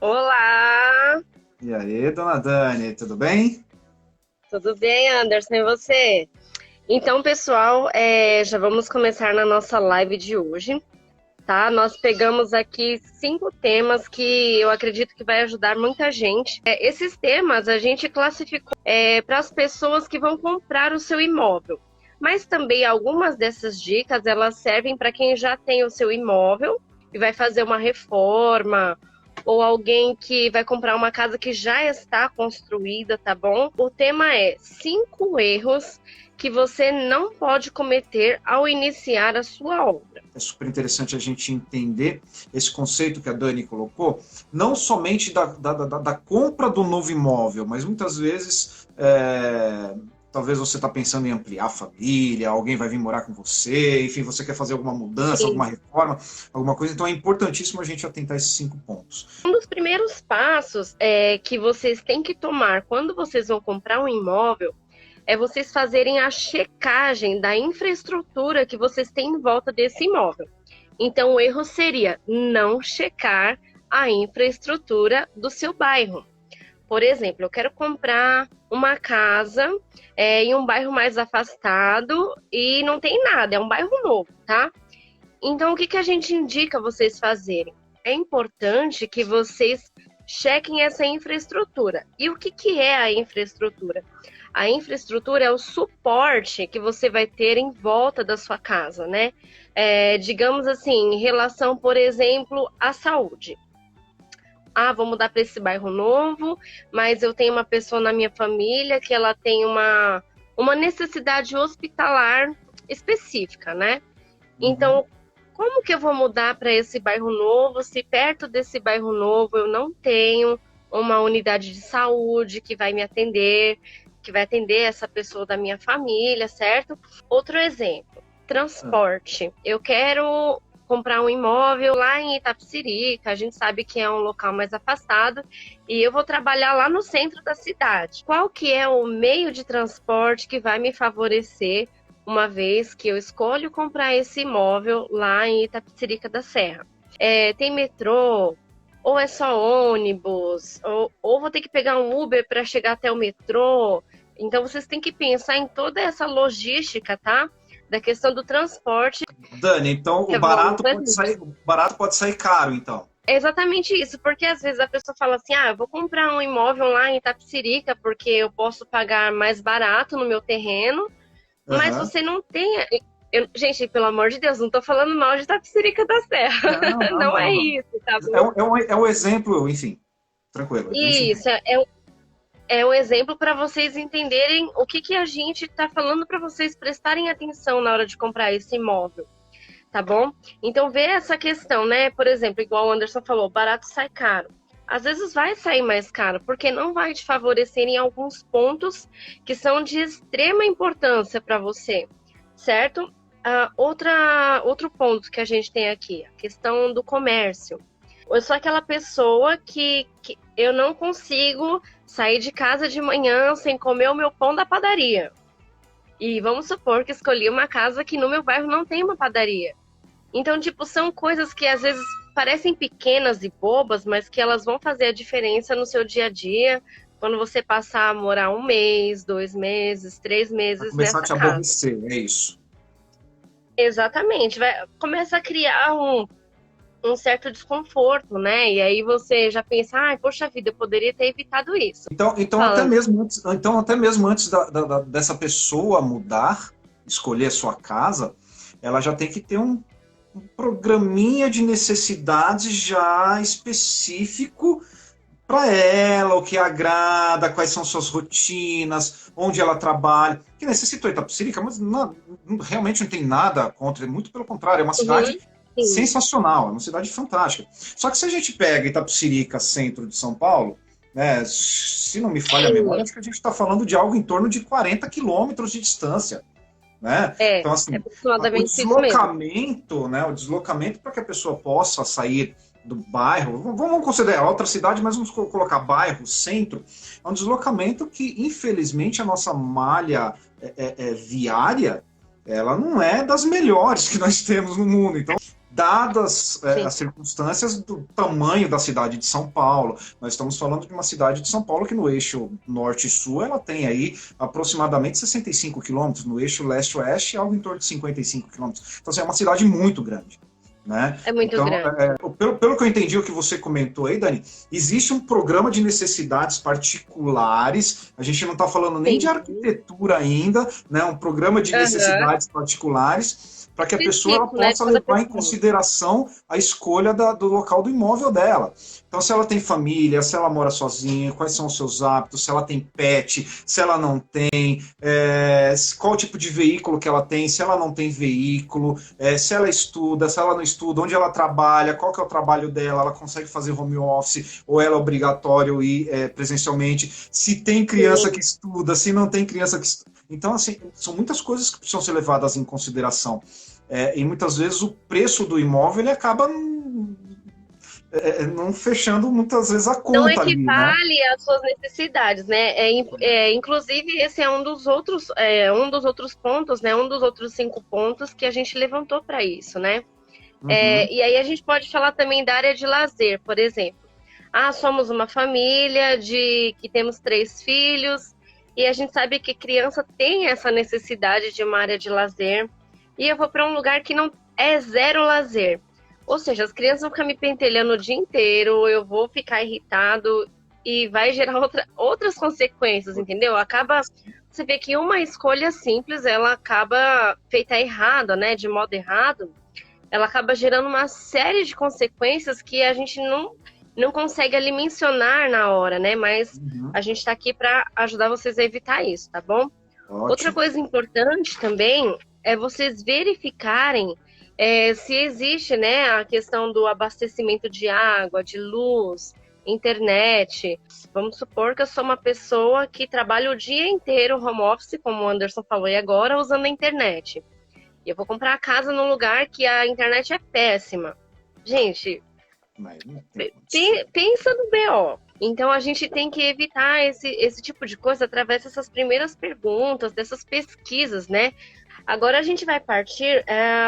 Olá, E aí, dona Dani, tudo bem? tudo bem, Anderson? E você? Então, pessoal, já vamos começar na nossa live de hoje, tá? Nós pegamos aqui 5 temas que eu acredito que vai ajudar muita gente. Esses temas a gente classificou para as pessoas que vão comprar o seu imóvel, mas também algumas dessas dicas elas servem para quem já tem o seu imóvel e vai fazer uma reforma ou alguém que vai comprar uma casa que já está construída, tá bom? O tema é 5 erros que você não pode cometer ao iniciar a sua obra. É super interessante a gente entender esse conceito que a Dani colocou, não somente da compra do novo imóvel, mas muitas vezes, talvez você está pensando em ampliar a família, alguém vai vir morar com você, enfim, você quer fazer alguma mudança, Sim. alguma reforma, alguma coisa, então é importantíssimo a gente atentar esses 5 pontos. Um dos primeiros passos que vocês têm que tomar quando vocês vão comprar um imóvel é vocês fazerem a checagem da infraestrutura que vocês têm em volta desse imóvel. Então, o erro seria não checar a infraestrutura do seu bairro. Por exemplo, eu quero comprar uma casa em um bairro mais afastado e não tem nada, é um bairro novo, tá? Então, o que que a gente indica vocês fazerem? É importante que vocês chequem essa infraestrutura. E o que que é a infraestrutura? A infraestrutura é o suporte que você vai ter em volta da sua casa, né? Digamos assim, em relação, por exemplo, à saúde. Ah, vou mudar para esse bairro novo, mas eu tenho uma pessoa na minha família que ela tem uma necessidade hospitalar específica, né? Uhum. Então, como que eu vou mudar para esse bairro novo se perto desse bairro novo eu não tenho uma unidade de saúde que vai me atender, que vai atender essa pessoa da minha família, certo? Outro exemplo, Ah, transporte. Eu quero comprar um imóvel lá em Itapecerica, a gente sabe que é um local mais afastado, e eu vou trabalhar lá no centro da cidade. Qual que é o meio de transporte que vai me favorecer uma vez que eu escolho comprar esse imóvel lá em Itapecerica da Serra? Tem metrô, ou é só ônibus, ou vou ter que pegar um Uber para chegar até o metrô. Então vocês têm que pensar em toda essa logística, tá? Da questão do transporte, Dani, então que o barato pode sair caro, então. é exatamente isso, porque às vezes a pessoa fala assim: ah, eu vou comprar um imóvel lá em Itapecerica porque eu posso pagar mais barato no meu terreno, mas Aham. você não tem. Gente, pelo amor de Deus, não tô falando mal de Itapecerica da Serra. Não, não, Não não, é não. isso, tá É bom? um exemplo, enfim, tranquilo, a gente entende. Isso, é um exemplo para vocês entenderem o que, que a gente está falando para vocês prestarem atenção na hora de comprar esse imóvel, tá bom? Então, vê essa questão, né? Por exemplo, igual o Anderson falou, barato sai caro. Às vezes vai sair mais caro, porque não vai te favorecer em alguns pontos que são de extrema importância para você, certo? Outro ponto que a gente tem aqui, a questão do comércio. Eu sou aquela pessoa que eu não consigo sair de casa de manhã sem comer o meu pão da padaria. E vamos supor que escolhi uma casa que no meu bairro não tem uma padaria. Então, tipo, são coisas que às vezes parecem pequenas e bobas, mas que elas vão fazer a diferença no seu dia a dia, quando você passar a morar 1 mês, 2 meses, três Vai meses começar a nessa te casa. aborrecer, é isso. Exatamente, começa a criar um certo desconforto, né? E aí você já pensa, ai, poxa vida, eu poderia ter evitado isso. Então Fala, até mesmo antes dessa pessoa mudar, escolher a sua casa, ela já tem que ter um programinha de necessidades já específico para ela, o que agrada, quais são suas rotinas, onde ela trabalha. Que necessita Itapecerica, mas realmente não tem nada contra, muito pelo contrário, é uma uhum, cidade sim, sensacional, é uma cidade fantástica. Só que se a gente pega Itapecerica, centro de São Paulo, né, se não me falha a memória, sim, acho que a gente está falando de algo em torno de 40 quilômetros de distância. Né? é Então, assim, aproximadamente isso mesmo. o deslocamento para que a pessoa possa sair do bairro, vamos considerar outra cidade, mas vamos colocar bairro, centro, é um deslocamento que, infelizmente, a nossa malha viária, ela não é das melhores que nós temos no mundo. Então, dadas Sim. as circunstâncias do tamanho da cidade de São Paulo. Nós estamos falando de uma cidade de São Paulo que no eixo norte e sul ela tem aí aproximadamente 65 quilômetros, no eixo leste-oeste algo em torno de 55 quilômetros. Então, assim, é uma cidade muito grande. Né? É muito Então, grande. pelo que eu entendi o que você comentou aí, Dani, existe um programa de necessidades particulares, a gente não está falando nem de arquitetura ainda, né? Um programa de necessidades particulares para que a pessoa ela possa levar em consideração a escolha do local do imóvel dela. Então, se ela tem família, se ela mora sozinha, quais são os seus hábitos, se ela tem pet, se ela não tem, qual tipo de veículo que ela tem, se ela não tem veículo, se ela estuda, se ela não estuda, onde ela trabalha, qual que é o trabalho dela, ela consegue fazer home office ou ela é obrigatório ir presencialmente, se tem criança que estuda, se não tem criança que estuda. Então, assim, são muitas coisas que precisam ser levadas em consideração. E muitas vezes o preço do imóvel ele acaba não fechando muitas vezes a conta. Não equivale ali, né? às suas necessidades, né? Inclusive, esse é um dos outros pontos, né? Um dos outros 5 pontos que a gente levantou para isso, né? E aí a gente pode falar também da área de lazer, por exemplo. Somos uma família que temos 3 filhos e a gente sabe que criança tem essa necessidade de uma área de lazer e eu vou para um lugar que não é zero lazer. Ou seja, as crianças vão ficar me pentelhando o dia inteiro, eu vou ficar irritado e vai gerar outras consequências, entendeu? Você vê que uma escolha simples, ela acaba feita errada, né? De modo errado, ela acaba gerando uma série de consequências que a gente não consegue ali mencionar na hora, né? Mas a gente está aqui para ajudar vocês a evitar isso, tá bom? Ótimo. Outra coisa importante também é vocês verificarem se existe, né, a questão do abastecimento de água, de luz, internet. Vamos supor que eu sou uma pessoa que trabalha o dia inteiro home office, como o Anderson falou, e agora usando a internet. E eu vou comprar a casa num lugar que a internet é péssima. Gente, pensa no BO. Então, a gente tem que evitar esse tipo de coisa através dessas primeiras perguntas, dessas pesquisas, né? Agora, a gente vai partir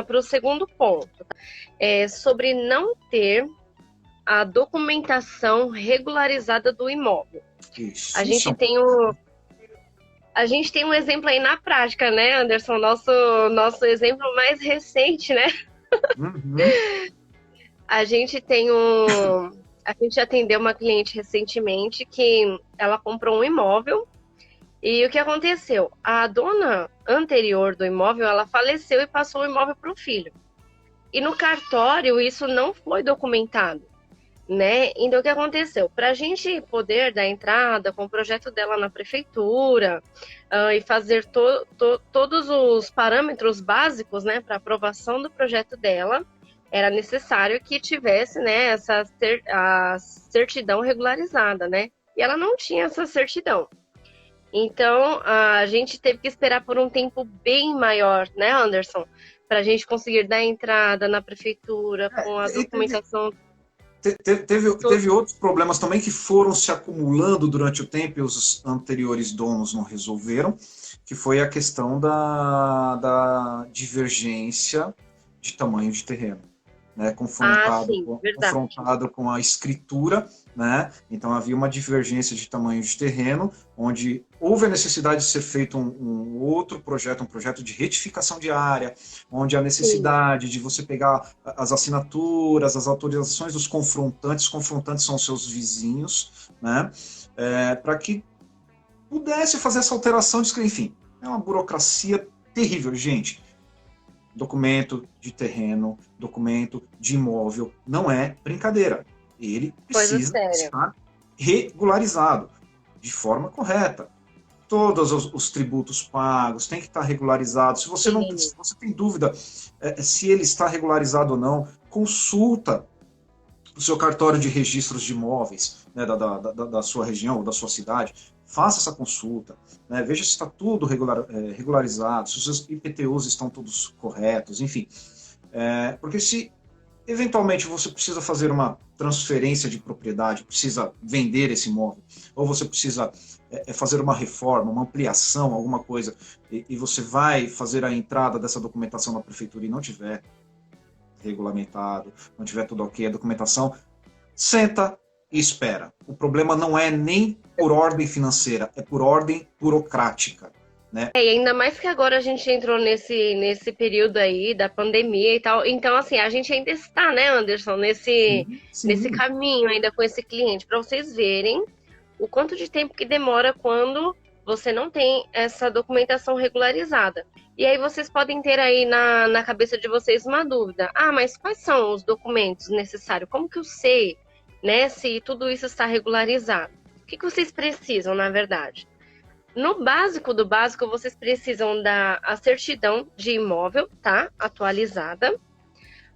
para o segundo ponto, sobre não ter a documentação regularizada do imóvel. Isso. A gente tem um exemplo aí na prática, né, Anderson? Nosso exemplo mais recente, né? A gente atendeu uma cliente recentemente que ela comprou um imóvel e o que aconteceu? A dona anterior do imóvel, ela faleceu e passou o imóvel para o filho. E no cartório isso não foi documentado, né? Então o que aconteceu? Para a gente poder dar entrada com o projeto dela na prefeitura e fazer todos os parâmetros básicos, né, para aprovação do projeto dela, era necessário que tivesse, né, a certidão regularizada, né? E ela não tinha essa certidão. Então, a gente teve que esperar por um tempo bem maior, né, Anderson? Para a gente conseguir dar entrada na prefeitura com a documentação. Teve outros problemas também que foram se acumulando durante o tempo e os anteriores donos não resolveram, que foi a questão da divergência de tamanho de terreno. Né, confrontado com a escritura, né? Então havia uma divergência de tamanho de terreno, onde houve a necessidade de ser feito um outro projeto, um projeto de retificação de área, onde a necessidade de você pegar as assinaturas, as autorizações dos confrontantes, os confrontantes são os seus vizinhos, né? Para que pudesse fazer essa alteração de escritura. Enfim, é uma burocracia terrível, gente. Documento de terreno, documento de imóvel, não é brincadeira. Ele precisa estar regularizado de forma correta. Todos os tributos pagos têm que estar regularizados. Se você tem dúvida se ele está regularizado ou não, consulta o seu cartório de registros de imóveis, né, da sua região ou da sua cidade. Faça essa consulta, né? Veja se está tudo regularizado, se os seus IPTUs estão todos corretos, enfim. Porque se eventualmente você precisa fazer uma transferência de propriedade, precisa vender esse imóvel, ou você precisa fazer uma reforma, uma ampliação, alguma coisa, e você vai fazer a entrada dessa documentação na prefeitura e não tiver, regulamentado, não tiver tudo ok, a documentação, senta e espera. O problema não é nem por ordem financeira, é por ordem burocrática. Né? E ainda mais que agora a gente entrou nesse período aí da pandemia e tal. Então, assim, a gente ainda está, né, Anderson, Sim, nesse sim. caminho ainda com esse cliente, para vocês verem o quanto de tempo que demora quando você não tem essa documentação regularizada. E aí vocês podem ter aí na cabeça de vocês uma dúvida. Ah, mas quais são os documentos necessários? Como que eu sei, né, se tudo isso está regularizado? O que vocês precisam, na verdade? No básico do básico, vocês precisam da a certidão de imóvel, tá? Atualizada.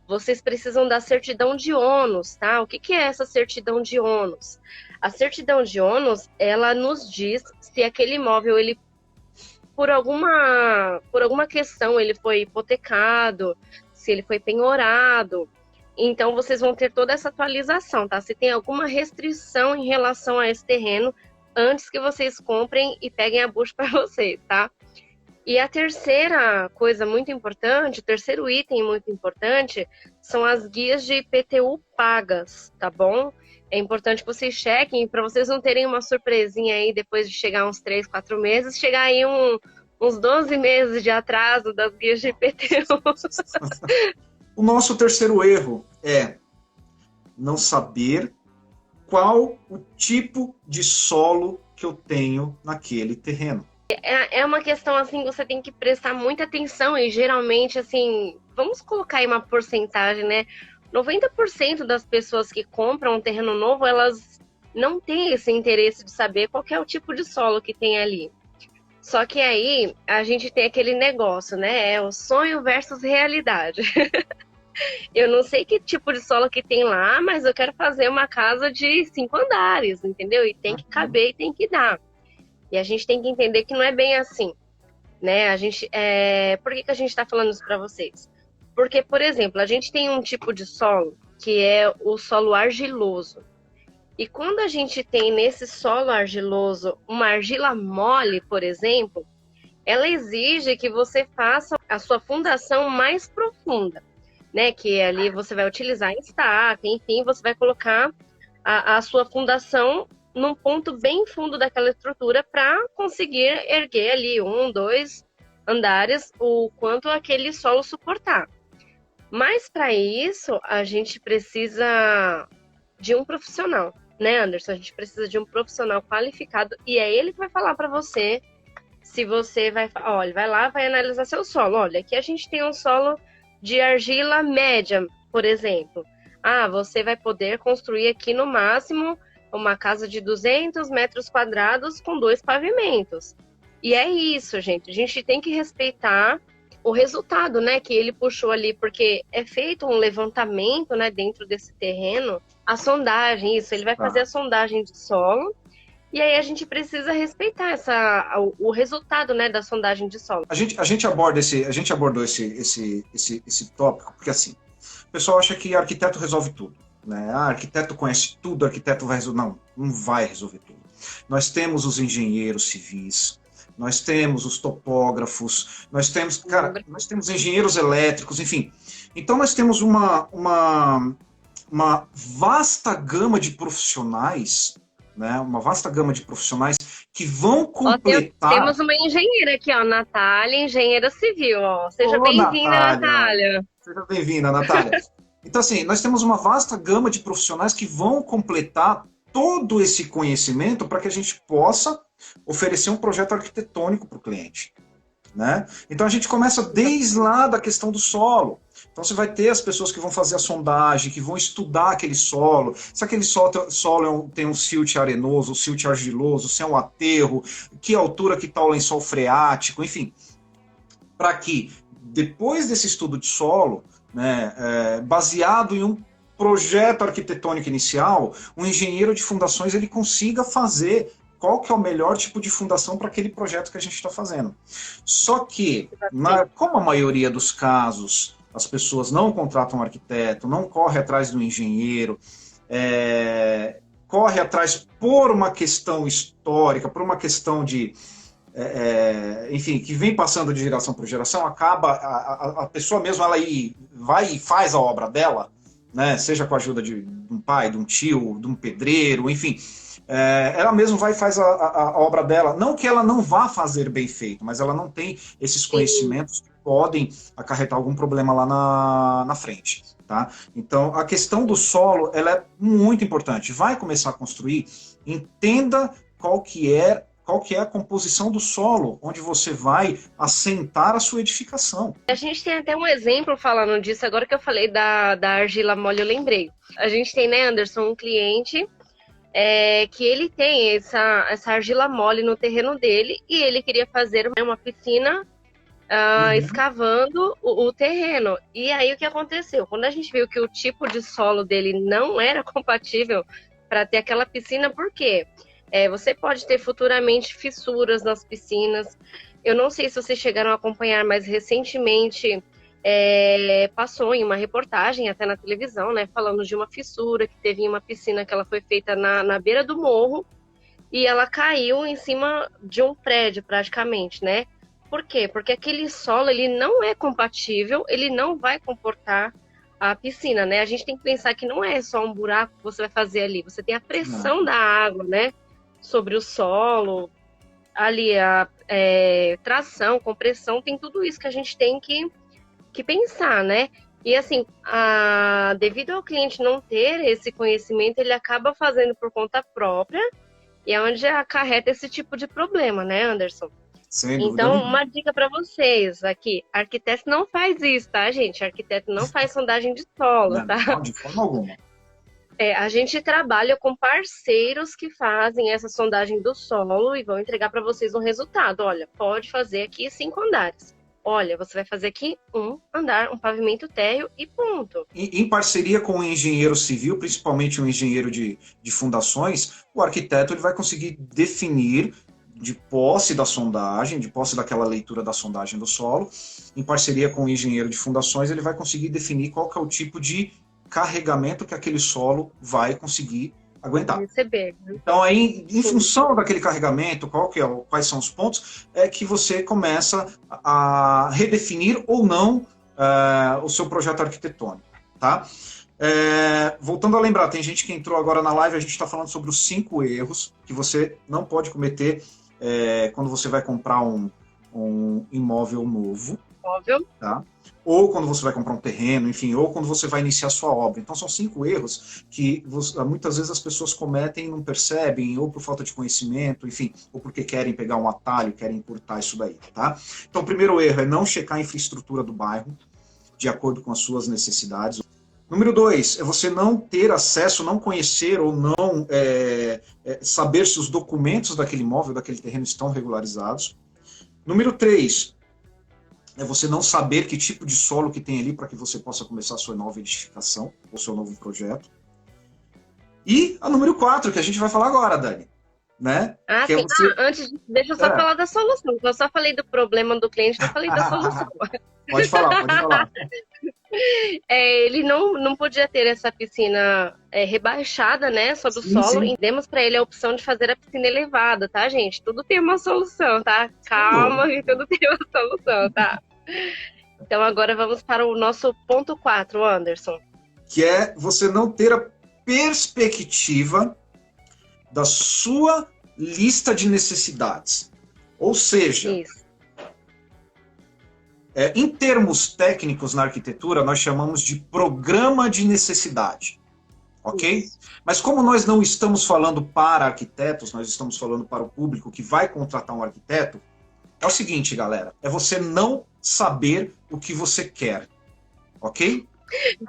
Vocês precisam da certidão de ônus, tá? O que é essa certidão de ônus? A certidão de ônus, ela nos diz se aquele imóvel, ele, por alguma questão, ele foi hipotecado, se ele foi penhorado. Então, vocês vão ter toda essa atualização, tá? Se tem alguma restrição em relação a esse terreno, antes que vocês comprem e peguem a bucha para vocês, tá? E a terceira coisa muito importante, o terceiro item muito importante, são as guias de IPTU pagas, tá bom? É importante que vocês chequem, para vocês não terem uma surpresinha aí depois de chegar uns 3, 4 meses, chegar aí uns 12 meses de atraso das guias de IPTU. O nosso terceiro erro é não saber qual o tipo de solo que eu tenho naquele terreno. É uma questão, assim, você tem que prestar muita atenção e geralmente, assim, vamos colocar aí uma porcentagem, né? 90% das pessoas que compram um terreno novo, elas não têm esse interesse de saber qual é o tipo de solo que tem ali. Só que aí a gente tem aquele negócio, né? É o sonho versus realidade. Eu não sei que tipo de solo que tem lá, mas eu quero fazer uma casa de 5 andares, entendeu? E tem que caber e tem que dar. E a gente tem que entender que não é bem assim, né? Por que a gente está falando isso para vocês? Porque, por exemplo, a gente tem um tipo de solo que é o solo argiloso. E quando a gente tem nesse solo argiloso uma argila mole, por exemplo, ela exige que você faça a sua fundação mais profunda, né? Que ali você vai utilizar estaca, enfim, você vai colocar a sua fundação num ponto bem fundo daquela estrutura para conseguir erguer ali 1, 2 andares, o quanto aquele solo suportar. Mas para isso, a gente precisa de um profissional, né, Anderson? A gente precisa de um profissional qualificado e é ele que vai falar para você se você vai... Olha, vai lá, vai analisar seu solo. Olha, aqui a gente tem um solo de argila média, por exemplo. Ah, você vai poder construir aqui no máximo uma casa de 200 metros quadrados com 2 pavimentos. E é isso, gente. A gente tem que respeitar o resultado, né, que ele puxou ali, porque é feito um levantamento, né, dentro desse terreno, a sondagem, isso, ele vai fazer a sondagem de solo, e aí a gente precisa respeitar o resultado, né, da sondagem de solo. A gente abordou esse tópico, porque assim, o pessoal acha que arquiteto resolve tudo. Né? Ah, arquiteto conhece tudo, arquiteto vai resolver. Não vai resolver tudo. Nós temos os engenheiros civis, nós temos os topógrafos, nós temos engenheiros elétricos, enfim. Então nós temos uma vasta gama de profissionais, né? Uma vasta gama de profissionais que vão completar... Temos uma engenheira aqui, ó, Natália, engenheira civil, ó. Seja bem-vinda, Natália. Seja bem-vinda, Natália. Então, assim, nós temos uma vasta gama de profissionais que vão completar todo esse conhecimento para que a gente possa oferecer um projeto arquitetônico para o cliente. Né? Então, a gente começa desde lá da questão do solo. Então, você vai ter as pessoas que vão fazer a sondagem, que vão estudar aquele solo, se aquele solo tem um silt arenoso, um silt argiloso, se é um aterro, que altura que está o lençol freático, enfim. Para que, depois desse estudo de solo, né, baseado em um projeto arquitetônico inicial, um engenheiro de fundações ele consiga fazer qual que é o melhor tipo de fundação para aquele projeto que a gente está fazendo. Só que, como a maioria dos casos, as pessoas não contratam um arquiteto, não corre atrás do engenheiro, corre atrás por uma questão histórica, por uma questão de enfim, que vem passando de geração para geração, acaba a pessoa mesmo, ela vai e faz a obra dela, né, seja com a ajuda de um pai, de um tio, de um pedreiro, enfim, ela mesma vai e faz a obra dela. Não que ela não vá fazer bem feito, mas ela não tem esses conhecimentos que podem acarretar algum problema lá na frente. Tá? Então, a questão do solo, ela é muito importante. Vai começar a construir, entenda qual que é a composição do solo, onde você vai assentar a sua edificação. A gente tem até um exemplo falando disso, agora que eu falei da argila mole, eu lembrei. A gente tem, né, Anderson, um cliente que ele tem essa argila mole no terreno dele e ele queria fazer uma piscina escavando o terreno. E aí o que aconteceu? Quando a gente viu que o tipo de solo dele não era compatível para ter aquela piscina, por quê? Você pode ter futuramente fissuras nas piscinas. Eu não sei se vocês chegaram a acompanhar, mas recentemente passou em uma reportagem, até na televisão, né, falando de uma fissura que teve em uma piscina que ela foi feita na beira do morro e ela caiu em cima de um prédio, praticamente, né? Por quê? Porque aquele solo, ele não é compatível, ele não vai comportar a piscina, né? A gente tem que pensar que não é só um buraco que você vai fazer ali, você tem a pressão da água, né, sobre o solo, ali a tração, compressão, tem tudo isso que a gente tem que pensar, né? E assim, devido ao cliente não ter esse conhecimento, ele acaba fazendo por conta própria e é onde acarreta esse tipo de problema, né, Anderson? Sem dúvida Então, nenhuma. uma dica para vocês aqui, arquiteto não faz isso, tá, gente? Arquiteto não faz sondagem de solo, tá? Não, de forma alguma. A gente trabalha com parceiros que fazem essa sondagem do solo e vão entregar para vocês um resultado. Olha, pode fazer aqui 5 andares. Olha, você vai fazer aqui um andar, um pavimento térreo e ponto. Em parceria com o engenheiro civil, principalmente o engenheiro de fundações, o arquiteto ele vai conseguir definir, de posse da sondagem, de posse daquela leitura da sondagem do solo, em parceria com o engenheiro de fundações, ele vai conseguir definir qual que é o tipo de carregamento que aquele solo vai conseguir aguentar. Receber. Então, aí, em função daquele carregamento, quais são os pontos, é que você começa a redefinir ou não o seu projeto arquitetônico. Tá? Voltando a lembrar, tem gente que entrou agora na live, a gente está falando sobre os 5 erros que você não pode cometer quando você vai comprar um imóvel novo. Óbvio. Tá? Ou quando você vai comprar um terreno, enfim, ou quando você vai iniciar a sua obra. Então, são 5 erros que muitas vezes as pessoas cometem e não percebem, ou por falta de conhecimento, enfim, ou porque querem pegar um atalho, querem encurtar isso daí, tá? Então, o primeiro erro é não checar a infraestrutura do bairro, de acordo com as suas necessidades. Número 2, é você não ter acesso, não conhecer ou não saber se os documentos daquele imóvel, daquele terreno estão regularizados. Número 3, é você não saber que tipo de solo que tem ali para que você possa começar a sua nova edificação, ou seu novo projeto. E a número 4, que a gente vai falar agora, Dani. Né? Sim. Antes, deixa eu só falar da solução. Eu só falei do problema do cliente, não falei da solução. Pode falar. Ele não podia ter essa piscina rebaixada, né, sobre o solo. Sim. E demos para ele a opção de fazer a piscina elevada, tá, gente? Tudo tem uma solução, tá? Calma, que tudo tem uma solução, tá? Então agora vamos para o nosso ponto 4, Anderson. Que é você não ter a perspectiva da sua lista de necessidades. Ou seja, em termos técnicos na arquitetura, nós chamamos de programa de necessidade. Ok? Isso. Mas como nós não estamos falando para arquitetos, nós estamos falando para o público que vai contratar um arquiteto, é o seguinte, galera, é você não saber o que você quer. Ok?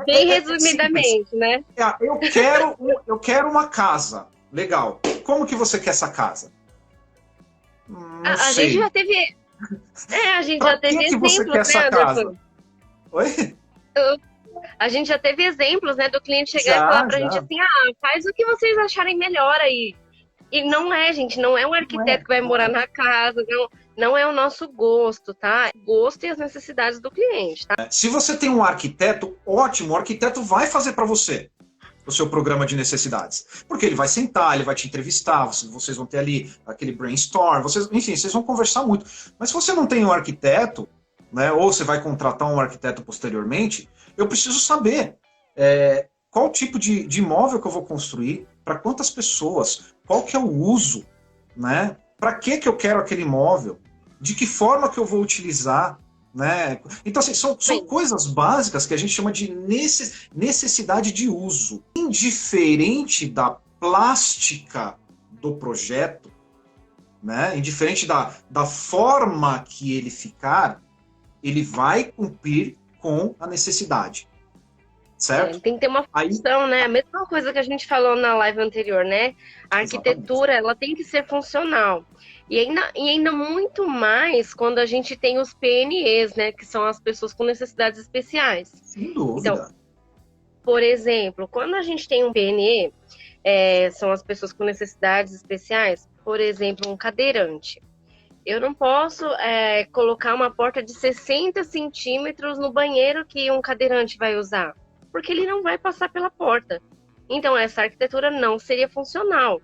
Bem resumidamente, né? Eu quero uma casa. Legal. Como que você quer essa casa? A gente já teve... a gente já teve exemplos, você quer essa casa? Oi? A gente já teve exemplos, né, do cliente chegar e falar pra gente assim, faz o que vocês acharem melhor aí. E não é, gente, não é um arquiteto que vai morar na casa, não é o nosso gosto, tá? Gosto e as necessidades do cliente, tá? Se você tem um arquiteto, ótimo, o arquiteto vai fazer para você. o seu programa de necessidades. Porque ele vai sentar, ele vai te entrevistar, vocês vão ter ali aquele brainstorm, enfim, vocês vão conversar muito. Mas se você não tem um arquiteto, né, ou você vai contratar um arquiteto posteriormente, eu preciso saber qual tipo de imóvel que eu vou construir, para quantas pessoas, qual que é o uso, né? Para que eu quero aquele imóvel, de que forma que eu vou utilizar, né? Então, assim, são coisas básicas que a gente chama de necessidade de uso. Indiferente da plástica do projeto, né? Indiferente da forma que ele ficar, ele vai cumprir com a necessidade. Certo? Tem que ter uma função, né? A mesma coisa que a gente falou na live anterior, né? A arquitetura, ela tem que ser funcional. E ainda muito mais quando a gente tem os PNEs, né? Que são as pessoas com necessidades especiais. Sem dúvida. Então, por exemplo, quando a gente tem um PNE, são as pessoas com necessidades especiais, por exemplo, um cadeirante. Eu não posso colocar uma porta de 60 centímetros no banheiro que um cadeirante vai usar, porque ele não vai passar pela porta. Então, essa arquitetura não seria funcional.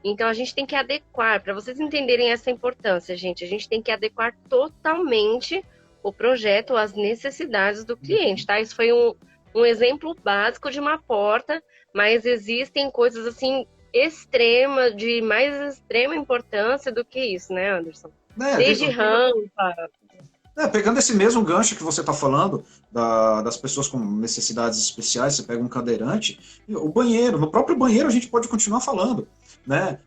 Então, a gente tem que adequar, para vocês entenderem essa importância, gente, a gente tem que adequar totalmente o projeto às necessidades do cliente, tá? Isso foi um exemplo básico de uma porta, mas existem coisas, assim, de mais extrema importância do que isso, né, Anderson? Desde rampa... Pegando esse mesmo gancho que você está falando, das pessoas com necessidades especiais, você pega um cadeirante, o banheiro, no próprio banheiro a gente pode continuar falando, né?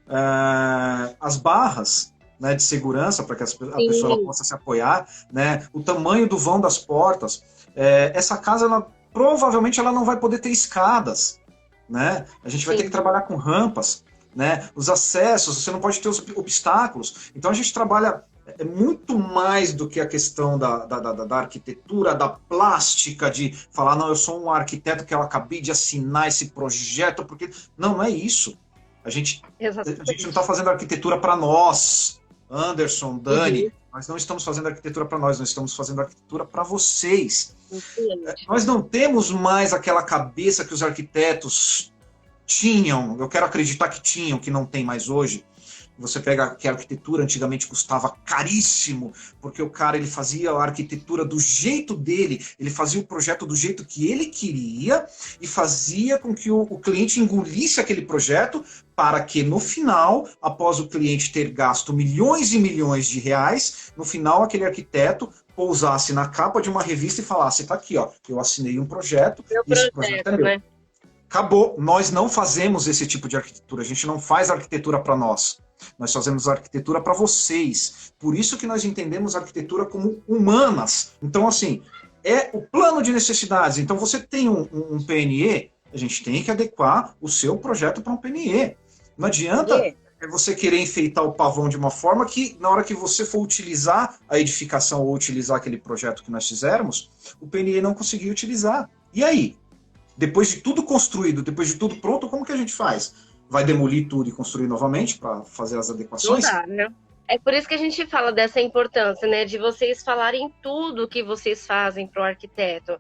As barras, né, de segurança para que a pessoa possa se apoiar, né? O tamanho do vão das portas. Essa casa, provavelmente, ela não vai poder ter escadas, né? A gente vai ter que trabalhar com rampas, né? Os acessos, você não pode ter os obstáculos. Então a gente trabalha muito mais do que a questão da arquitetura, da plástica, de falar, não, eu sou um arquiteto que eu acabei de assinar esse projeto, porque... Não é isso. A gente não está fazendo arquitetura para nós, Anderson, Dani, nós não estamos fazendo arquitetura para nós estamos fazendo arquitetura para vocês. Nós não temos mais aquela cabeça que os arquitetos tinham, eu quero acreditar que tinham, que não tem mais hoje. Você pega que a arquitetura antigamente custava caríssimo, porque o cara ele fazia a arquitetura do jeito dele, ele fazia o projeto do jeito que ele queria e fazia com que o cliente engolisse aquele projeto para que no final, após o cliente ter gasto milhões e milhões de reais, no final aquele arquiteto pousasse na capa de uma revista e falasse, tá aqui, ó, eu assinei um projeto, esse projeto é meu. Né? Acabou. Nós não fazemos esse tipo de arquitetura, a gente não faz arquitetura para nós. Nós fazemos arquitetura para vocês. Por isso que nós entendemos a arquitetura como humanas. Então, assim, o plano de necessidades. Então, você tem um PNE, a gente tem que adequar o seu projeto para um PNE. Não adianta você querer enfeitar o pavão de uma forma que, na hora que você for utilizar a edificação ou utilizar aquele projeto que nós fizermos, o PNE não conseguir utilizar. E aí? Depois de tudo construído, depois de tudo pronto, como que a gente faz? Vai demolir tudo e construir novamente para fazer as adequações? Não dá, né? É por isso que a gente fala dessa importância, né? De vocês falarem tudo que vocês fazem para o arquiteto.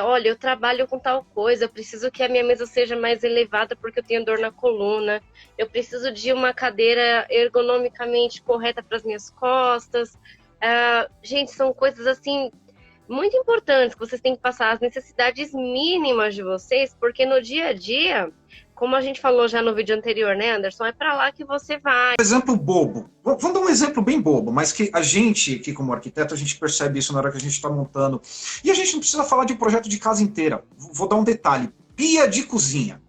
Olha, eu trabalho com tal coisa, eu preciso que a minha mesa seja mais elevada porque eu tenho dor na coluna, eu preciso de uma cadeira ergonomicamente correta para as minhas costas. Gente, são coisas assim muito importantes que vocês têm que passar, as necessidades mínimas de vocês, porque no dia a dia, como a gente falou já no vídeo anterior, né, Anderson, é para lá que você vai. Exemplo bobo. Vamos dar um exemplo bem bobo, mas que a gente, aqui como arquiteto, a gente percebe isso na hora que a gente está montando. E a gente não precisa falar de um projeto de casa inteira. Vou dar um detalhe. Pia de cozinha.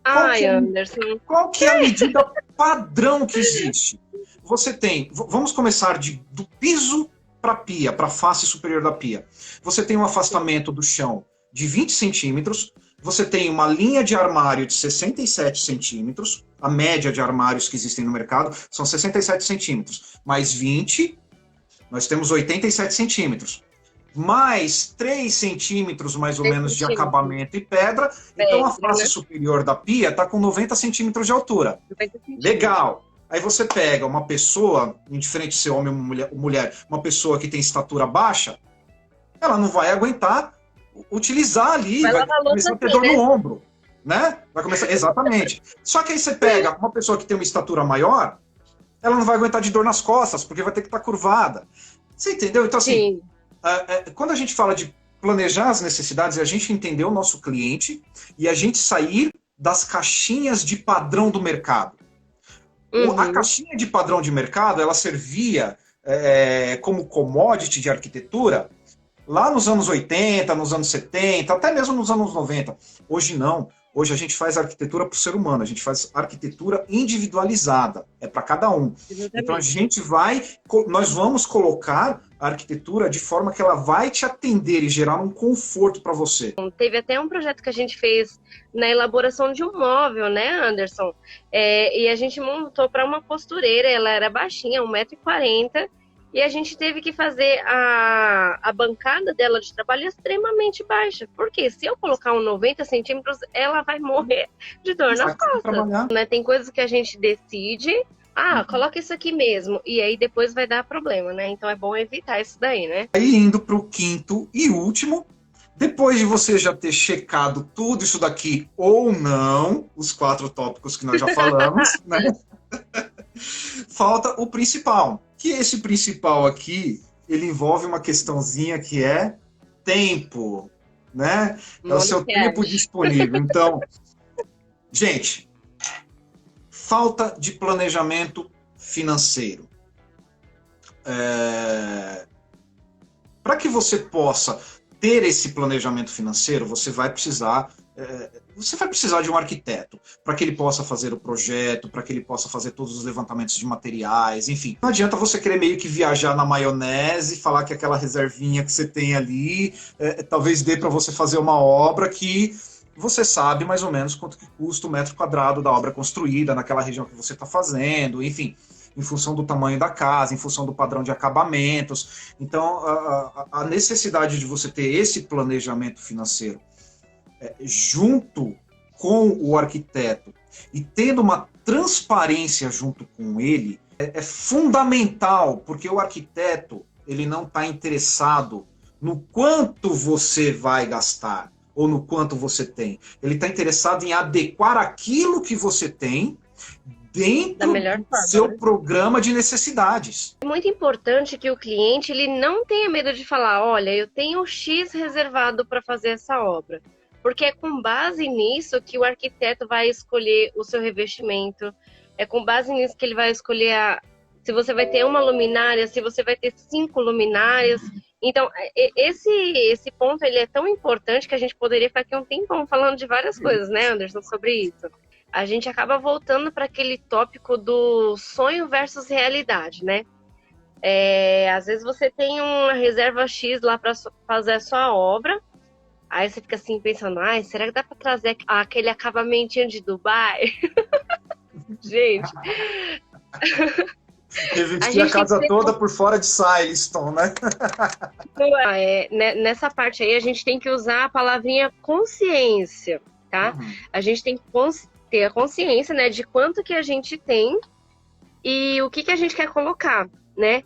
Anderson. Qual que é a medida padrão que existe? Você tem... Vamos começar do piso para a pia, para a face superior da pia. Você tem um afastamento do chão de 20 centímetros, você tem uma linha de armário de 67 centímetros, a média de armários que existem no mercado são 67 centímetros, mais 20, nós temos 87 centímetros, mais 3 centímetros mais ou menos de acabamento e pedra, então a face superior da pia está com 90 centímetros de altura. Legal! Aí você pega uma pessoa, indiferente se é homem ou mulher, uma pessoa que tem estatura baixa, ela não vai aguentar utilizar ali, vai começar a ter dor no ombro. né? Vai começar, exatamente. Só que aí você pega uma pessoa que tem uma estatura maior, ela não vai aguentar de dor nas costas, porque vai ter que estar curvada. Você entendeu? Então, assim, Sim. quando a gente fala de planejar as necessidades, é a gente entender o nosso cliente e a gente sair das caixinhas de padrão do mercado. A caixinha de padrão de mercado, ela servia como commodity de arquitetura lá nos anos 80, nos anos 70, até mesmo nos anos 90. Hoje não. Hoje a gente faz arquitetura para o ser humano, a gente faz arquitetura individualizada, é para cada um. Exatamente. Então nós vamos colocar a arquitetura de forma que ela vai te atender e gerar um conforto para você. Teve até um projeto que a gente fez na elaboração de um móvel, né, Anderson? E a gente montou para uma costureira, ela era baixinha, 1,40 m, e a gente teve que fazer a bancada dela de trabalho extremamente baixa. Porque se eu colocar um 90 centímetros, ela vai morrer de dor nas costas. Né? Tem coisas que a gente decide, coloca isso aqui mesmo, e aí depois vai dar problema, né? Então é bom evitar isso daí, né? Aí indo para o quinto e último, depois de você já ter checado tudo isso daqui ou não, os 4 tópicos que nós já falamos, né? Falta o principal. Que esse principal aqui, ele envolve uma questãozinha que é tempo, né? É o seu tempo disponível. Então, gente, falta de planejamento financeiro. Para que você possa ter esse planejamento financeiro, você vai precisar de um arquiteto, para que ele possa fazer o projeto, para que ele possa fazer todos os levantamentos de materiais, enfim. Não adianta você querer meio que viajar na maionese, falar que aquela reservinha que você tem ali, talvez dê para você fazer uma obra que você sabe mais ou menos quanto que custa o metro quadrado da obra construída naquela região que você está fazendo, enfim, em função do tamanho da casa, em função do padrão de acabamentos. Então, a necessidade de você ter esse planejamento financeiro junto com o arquiteto e tendo uma transparência junto com ele é fundamental, porque o arquiteto ele não está interessado no quanto você vai gastar ou no quanto você tem. Ele está interessado em adequar aquilo que você tem dentro do seu programa de necessidades. É muito importante que o cliente ele não tenha medo de falar, olha, eu tenho X reservado para fazer essa obra. Porque é com base nisso que o arquiteto vai escolher o seu revestimento, é com base nisso que ele vai escolher se você vai ter uma luminária, se você vai ter 5 luminárias. Então, esse ponto ele é tão importante que a gente poderia ficar aqui um tempão falando de várias coisas, né, Anderson, sobre isso. A gente acaba voltando para aquele tópico do sonho versus realidade, né? Às vezes você tem uma reserva X lá para fazer a sua obra, aí você fica assim pensando, será que dá para trazer aquele acabamentinho de Dubai? Gente... Revestir a casa toda por fora de Silestone, né? Nessa parte aí, a gente tem que usar a palavrinha consciência, tá? A gente tem que ter a consciência, né, de quanto que a gente tem e o que a gente quer colocar, né?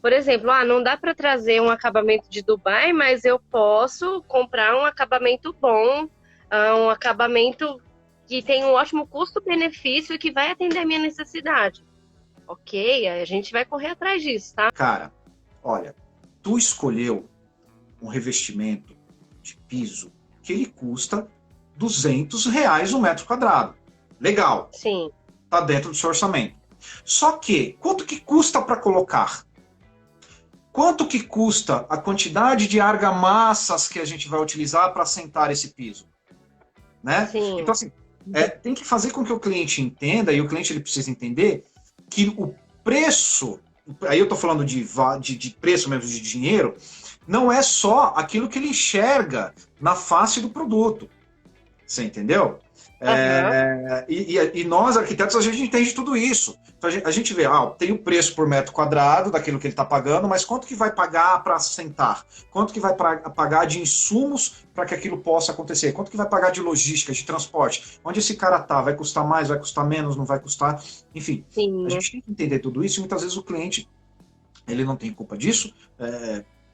Por exemplo, não dá para trazer um acabamento de Dubai, mas eu posso comprar um acabamento bom, um acabamento que tem um ótimo custo-benefício e que vai atender a minha necessidade. Ok, a gente vai correr atrás disso, tá? Cara, olha, tu escolheu um revestimento de piso que ele custa R$200 um metro quadrado. Legal. Sim. Tá dentro do seu orçamento. Só que, quanto que custa para colocar? Quanto que custa a quantidade de argamassas que a gente vai utilizar para assentar esse piso? Né? Sim. Então, assim, tem que fazer com que o cliente entenda, e o cliente ele precisa entender, que o preço, aí eu estou falando de preço mesmo, de dinheiro, não é só aquilo que ele enxerga na face do produto. Você entendeu? E nós, arquitetos, a gente entende tudo isso. Então a gente vê, tem o preço por metro quadrado daquilo que ele está pagando, mas quanto que vai pagar para assentar? Quanto que vai pagar de insumos para que aquilo possa acontecer? Quanto que vai pagar de logística, de transporte? Onde esse cara tá? Vai custar mais? Vai custar menos? Não vai custar? Enfim, a gente tem que entender tudo isso e muitas vezes o cliente ele não tem culpa disso,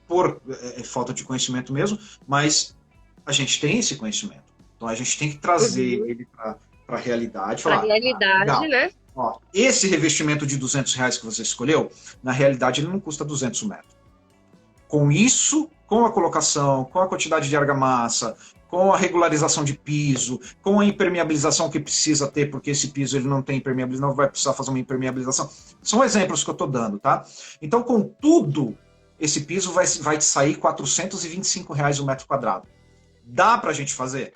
por falta de conhecimento mesmo, mas a gente tem esse conhecimento. Então a gente tem que trazer Uhum. ele para a realidade, Para a falar, realidade, legal, né? ó, esse revestimento de R$ 200 que você escolheu, na realidade ele não custa 200 metros. Com isso, com a colocação, com a quantidade de argamassa, com a regularização de piso, com a impermeabilização que precisa ter, porque esse piso ele não tem impermeabilização, não vai precisar fazer uma impermeabilização. São exemplos que eu estou dando, tá? Então, com tudo, esse piso vai te sair R$ 425 o metro quadrado. Dá para a gente fazer?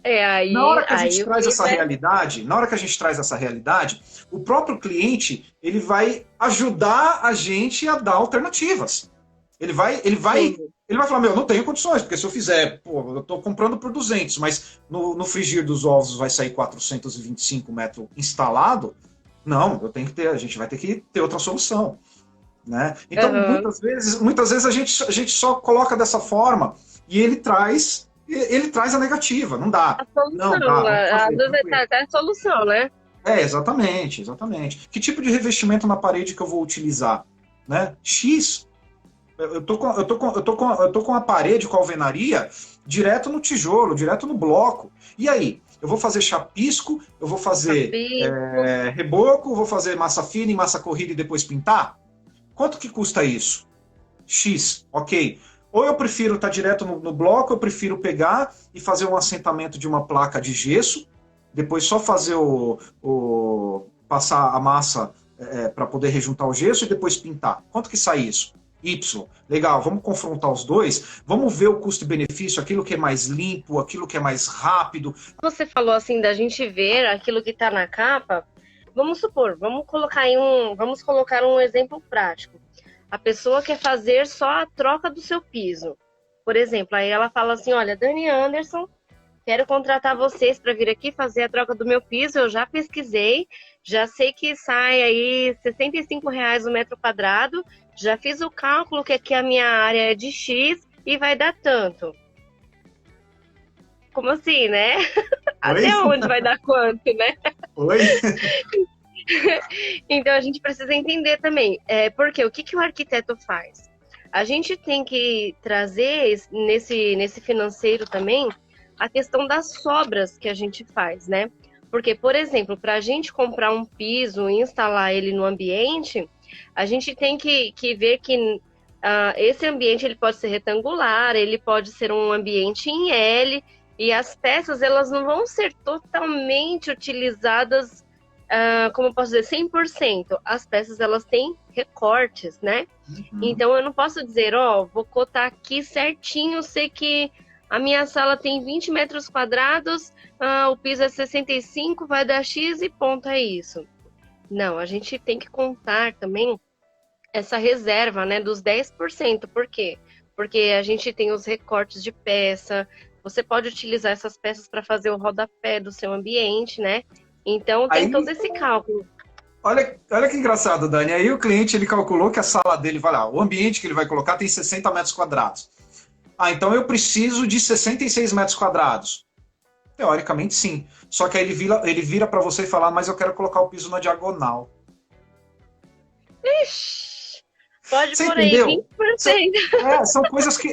É, Na hora que a gente aí o traz cliente essa vai. realidade, na hora que a gente traz essa realidade, o próprio cliente ele vai ajudar a gente a dar alternativas. Sim. Ele vai falar, meu, não tenho condições, porque se eu fizer, pô, eu estou comprando por 200, mas no frigir dos ovos vai sair 425 metros instalado. Não, eu tenho que ter, a gente vai ter que ter outra solução, né? Então, Aham. muitas vezes a gente só coloca dessa forma e ele traz a negativa, não dá. A Não, solução, dá, vamos às fazer, vezes tranquilo. tá a solução, né? É, exatamente, exatamente. Que tipo de revestimento na parede que eu vou utilizar? Né? X, eu tô com a parede com a alvenaria direto no tijolo, direto no bloco. E aí? Eu vou fazer chapisco, eu vou fazer Chapisco. reboco, vou fazer massa fina e massa corrida e depois pintar? Quanto que custa isso? X, ok. Ou eu prefiro estar direto no bloco, eu prefiro pegar e fazer um assentamento de uma placa de gesso, depois só fazer passar a massa para poder rejuntar o gesso e depois pintar. Quanto que sai isso? Y. Legal, vamos confrontar os dois, vamos ver o custo-benefício, aquilo que é mais limpo, aquilo que é mais rápido. Você falou assim da gente ver aquilo que está na capa. Vamos supor, vamos colocar um exemplo prático. A pessoa quer fazer só a troca do seu piso. Por exemplo, aí ela fala assim: olha, Dani Anderson, quero contratar vocês para vir aqui fazer a troca do meu piso. Eu já pesquisei, já sei que sai aí R$ 65 o metro quadrado. Já fiz o cálculo que aqui a minha área é de X e vai dar tanto. Como assim, né? Oi? Até onde vai dar quanto, né? Oi? Então a gente precisa entender também, porque o que o arquiteto faz? A gente tem que trazer nesse financeiro também a questão das sobras que a gente faz, né? Porque, por exemplo, para a gente comprar um piso e instalar ele no ambiente, a gente tem que ver que esse ambiente ele pode ser retangular, ele pode ser um ambiente em L, e as peças elas não vão ser totalmente utilizadas, como eu posso dizer, 100%. As peças elas têm recortes, né? Uhum. Então eu não posso dizer, ó, vou cotar aqui certinho, sei que a minha sala tem 20 metros quadrados, o piso é 65, vai dar X e ponto, é isso. Não, a gente tem que contar também essa reserva, né, dos 10%. Por quê? Porque a gente tem os recortes de peça, você pode utilizar essas peças para fazer o rodapé do seu ambiente, né? Então tem todo Aí, esse cálculo. olha que engraçado, Dani. Aí o cliente ele calculou que a sala dele, vai lá, o ambiente que ele vai colocar tem 60 metros quadrados. Ah, então eu preciso de 66 metros quadrados. Teoricamente, sim. Só que aí ele vira para você e fala, mas eu quero colocar o piso na diagonal. Ixi, pode Você por aí, entendeu? 20%.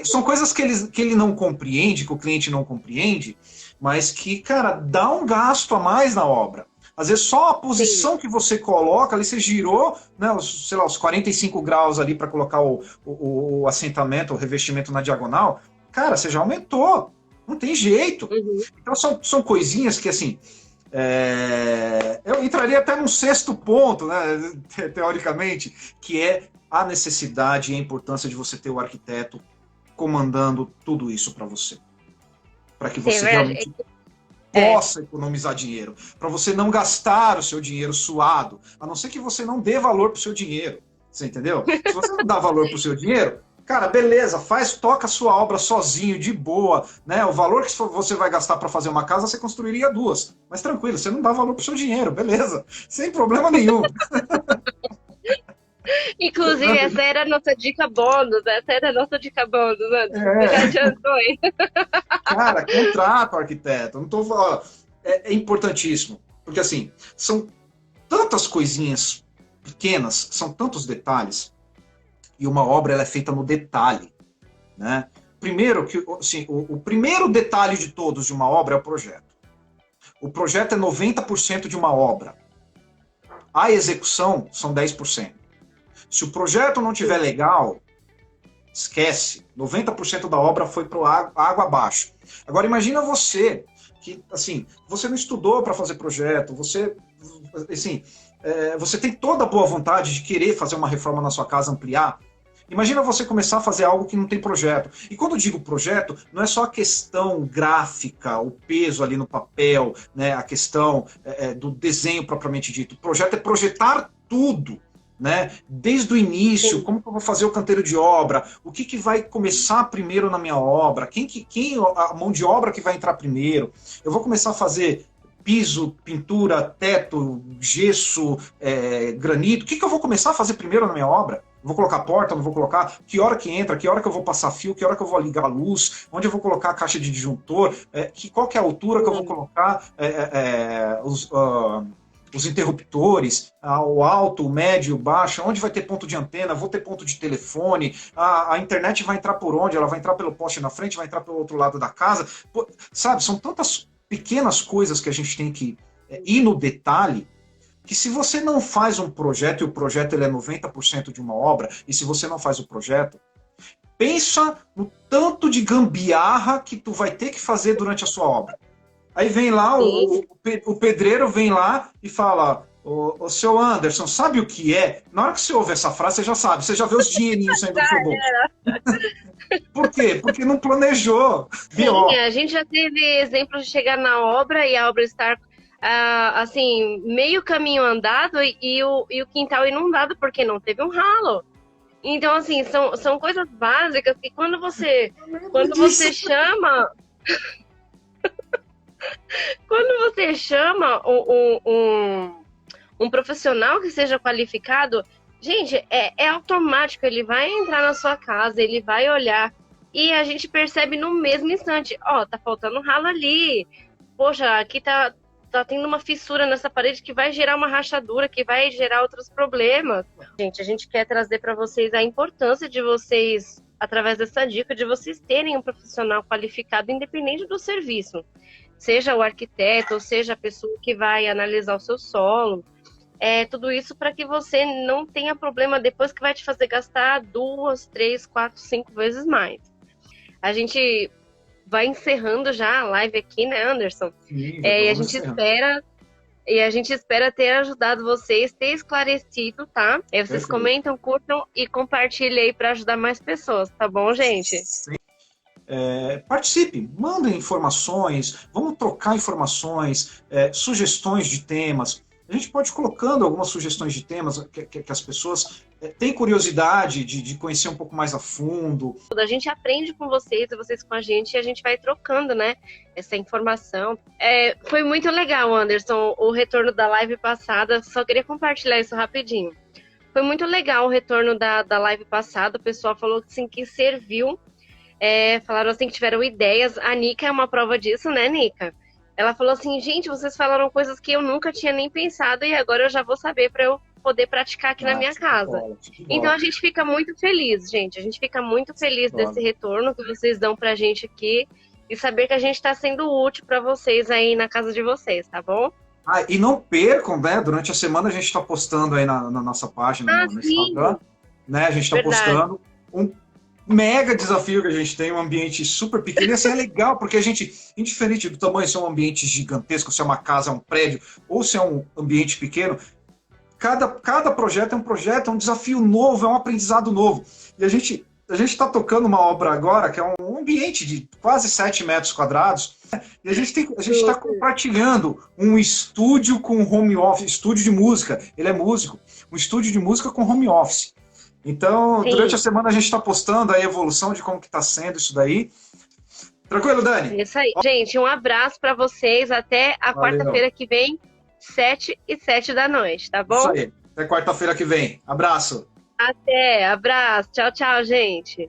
São coisas que ele não compreende, que o cliente não compreende, mas que, cara, dá um gasto a mais na obra. Às vezes só a Sim. posição que você coloca, ali você girou, né, sei lá, os 45 graus ali para colocar o assentamento, o revestimento na diagonal, cara, você já aumentou. Não tem jeito. Uhum. Então são coisinhas que, assim, eu entraria até num sexto ponto, né, teoricamente, que é a necessidade e a importância de você ter o arquiteto comandando tudo isso para você. Para que Sim, é você verdade. realmente É. possa economizar dinheiro. Para você não gastar o seu dinheiro suado. A não ser que você não dê valor para o seu dinheiro. Você entendeu? Se você não dá valor para o seu dinheiro, cara, beleza, toca a sua obra sozinho, de boa, né? O valor que você vai gastar para fazer uma casa, você construiria duas. Mas tranquilo, você não dá valor para o seu dinheiro, beleza? Sem problema nenhum. Inclusive, essa era a nossa dica bônus. Essa era a nossa dica bônus, Anderson. Você já É, adiantou aí. cara, contrata o arquiteto. Não tô falando, é importantíssimo. Porque assim, são tantas coisinhas pequenas, são tantos detalhes, e uma obra ela é feita no detalhe, né? primeiro, assim, o primeiro detalhe de todos de uma obra é o projeto. O projeto é 90% de uma obra. A execução são 10%. Se o projeto não estiver legal, esquece. 90% da obra foi para água abaixo. Agora, imagina você, que, assim, você não estudou para fazer projeto, você, assim, você tem toda a boa vontade de querer fazer uma reforma na sua casa, ampliar. Imagina você começar a fazer algo que não tem projeto. E quando eu digo projeto, não é só a questão gráfica, o peso ali no papel, né, a questão do desenho propriamente dito. O projeto é projetar tudo, né? Desde o início, sim, como que eu vou fazer o canteiro de obra, o que vai começar primeiro na minha obra, quem a mão de obra que vai entrar primeiro. Eu vou começar a fazer piso, pintura, teto, gesso, granito. O que eu vou começar a fazer primeiro na minha obra? Vou colocar porta, não vou colocar? Que hora que entra? Que hora que eu vou passar fio? Que hora que eu vou ligar a luz? Onde eu vou colocar a caixa de disjuntor? Qual que é a altura que eu vou colocar os interruptores? O alto, o médio, o baixo? Onde vai ter ponto de antena? Vou ter ponto de telefone? A internet vai entrar por onde? Ela vai entrar pelo poste na frente? Vai entrar pelo outro lado da casa? Pô, sabe, são tantas pequenas coisas que a gente tem que ir no detalhe, que se você não faz um projeto, e o projeto ele é 90% de uma obra, e se você não faz o projeto, pensa no tanto de gambiarra que tu vai ter que fazer durante a sua obra. Aí vem lá, o pedreiro vem lá e fala, o seu Anderson, sabe o que é? Na hora que você ouve essa frase, você já sabe, você já vê os dinheirinhos saindo do seu bolso. Por quê? Porque não planejou. Sim, a gente já teve exemplos de chegar na obra e a obra estar assim, meio caminho andado e o quintal inundado porque não teve um ralo. Então, assim, são coisas básicas que quando você chama quando você chama um profissional que seja qualificado, gente, é automático, ele vai entrar na sua casa, ele vai olhar e a gente percebe no mesmo instante, tá faltando um ralo ali, poxa, aqui tá tendo uma fissura nessa parede que vai gerar uma rachadura, que vai gerar outros problemas. Gente, a gente quer trazer para vocês a importância de vocês, através dessa dica, de vocês terem um profissional qualificado, independente do serviço. Seja o arquiteto, ou seja a pessoa que vai analisar o seu solo. Tudo isso para que você não tenha problema depois que vai te fazer gastar 2, 3, 4, 5 vezes mais. A gente vai encerrando já a live aqui, né, Anderson? Sim, e a gente espera ter ajudado vocês, ter esclarecido, tá? Vocês Perfeito. Comentam, curtam e compartilhem aí para ajudar mais pessoas, tá bom, gente? Sim. Participe, mandem informações, vamos trocar informações, sugestões de temas. A gente pode ir colocando algumas sugestões de temas que as pessoas têm curiosidade de conhecer um pouco mais a fundo. A gente aprende com vocês e vocês com a gente, e a gente vai trocando, né, essa informação. Foi muito legal, Anderson, o retorno da live passada. Só queria compartilhar isso rapidinho. Foi muito legal o retorno da live passada. O pessoal falou assim, que serviu. Falaram assim que tiveram ideias. A Nica é uma prova disso, né, Nica? Ela falou assim, gente, vocês falaram coisas que eu nunca tinha nem pensado e agora eu já vou saber para eu poder praticar aqui na minha casa. Então a gente fica muito feliz, gente. A gente fica muito feliz desse retorno que vocês dão pra gente aqui e saber que a gente está sendo útil para vocês aí na casa de vocês, tá bom? E não percam, né? Durante a semana a gente está postando aí na nossa página no Instagram, né? A gente está postando um mega desafio que a gente tem, um ambiente super pequeno, e assim é legal, porque a gente, indiferente do tamanho, se é um ambiente gigantesco, se é uma casa, é um prédio, ou se é um ambiente pequeno, cada projeto é um desafio novo, é um aprendizado novo. E a gente está tocando uma obra agora, que é um ambiente de quase 7 metros quadrados, e a gente está compartilhando um estúdio com home office, estúdio de música, ele é músico, um estúdio de música com home office. Então, durante a semana a gente está postando a evolução de como que está sendo isso daí. Tranquilo, Dani? Isso aí. Gente, um abraço para vocês. Até a quarta-feira que vem, 7h07 da noite, tá bom? Isso aí. Até quarta-feira que vem. Abraço. Até. Abraço. Tchau, tchau, gente.